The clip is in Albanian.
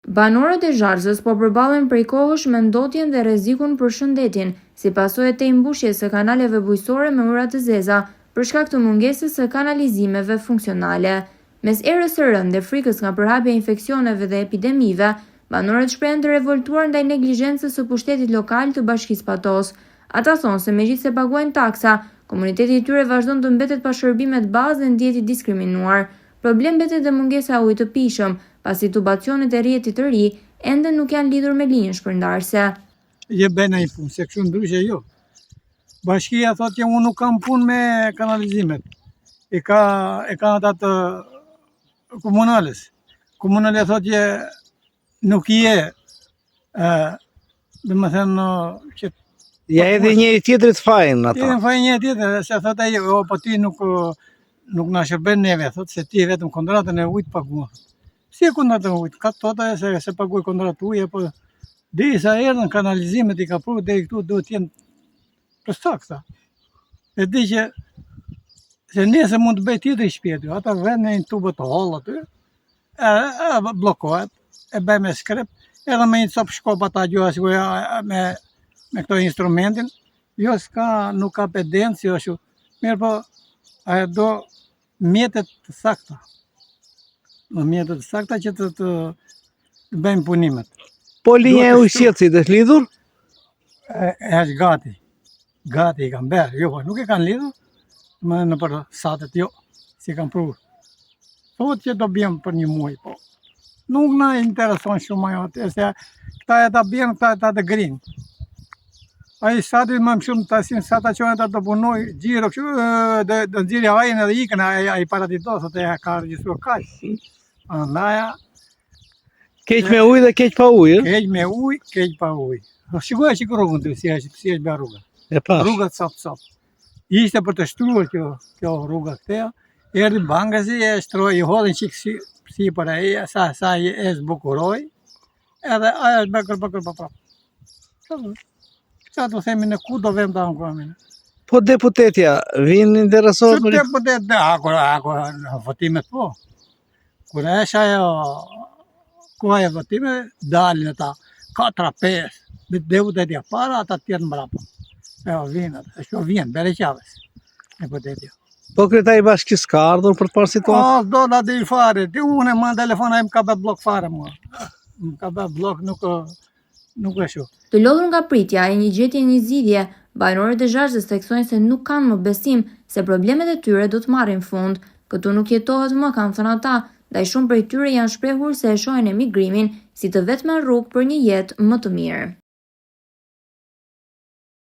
Banorët e Zharzës po përballen prej kohësh me ndotjen dhe rrezikun për shëndetin, si pasojë të mbushjes së kanaleve bujqësore me ujëra të zeza për shkak të mungesës së kanalizimeve funksionale. Mes erës së rëndë dhe frikës nga përhapja e infeksioneve dhe epidemive, banorët shprehen të revoltuar ndaj neglizhencës së pushtetit lokal të bashkisë Patos. Ata thonë se megjithse paguajnë taksa, komuniteti i tyre vazhdon të mbetet pa shërbime të bazë dhe ndihet i diskriminuar. Problem mbetet edhe mungesa e ujit të pijshëm, pasi tubacionet e rrjetit të ri ende nuk janë lidhur me linjën shpërndarëse. Je bëna një punë, se kështu ndryshe jo. Bashkia thotë që unë nuk kam punë me kanalizimet. E ka ata të komunales. Komunale thotë që nuk je, dhe më thënë që... Ja edhe njëri tjetrit fajin ata. Tjetrin fajin njëri tjetër, se thotë ajo, po ti nuk na shërben neve, thotë se ti vetëm kontratën e ujit paguan. Si e kontratën e ujit? Ka tota se paguaj kontratë ujit, po derisa erdhën kanalizimet i ka pru deri këtu duhet të jenë për sakta. E di që se nesër mund të bëj tjetër i shpjetë, ata vënë në një tubë të hollë aty, e blokohet, e bëj me skrep, edhe me një copë shkop ata gjoha sigurisht me këto instrumentin, jo nuk ka pedencë, jo ashtu. Mirë po, ajo do mjetet të sakta. Mjetet të sakta që të bëjmë punimet. Po linja e ujësjetësit është lidhur? Është gati. Gati i kanë bërë. Jo, nuk e kanë lidhur, më në për satet, jo, si kanë pru. Thotë që do bjem për një muaj, po. Nuk na intereson shumë ajo, se këta e ta bjem, këta të grinë. Ai sati më shumë tasin sata çon ata do punoj xhiro kështu do nxjerrë ajin edhe ikën ai para ti do thotë ja ka regjistruar kaq. Andaja keq me ujë dhe keq pa ujë. Keq me ujë, keq pa ujë. Shikoj rrugën ty si është bërë rruga. E pas. Rruga cop. Ishte për të shtruar kjo rruga këtej. Erdhi bangazi e shtroi, i hodhin çik si për ai, sa e zbukuroi. Edhe ajo është bërë pa. Qa të themi në ku do vem të ankomin. Po deputetja, vinë interesohet për... Që deputet, ako në votimet po. Kër është ajo, ku ajo votimet, dalin ata 4-5. Deputetja para, ata tjetë mbrapa. Evo, vinë, është vinë, bere qaves, deputetja. Po kretari bashkisë ka ardhur për të parë situatë? Do da dhe i fare, ti unë e ma telefona im ka bë blok fare mua. Më ka bë blok nuk e shu. Të lodhur nga pritja e një gjetje një zgjidhje, banorët e Zharzës theksojnë se nuk kanë më besim se problemet e tyre do të marrin fund. Këtu nuk jetohet më, kanë thënë ata, ndaj shumë prej tyre janë shprehur se e shohin emigrimin si të vetmen rrugë për një jetë më të mirë.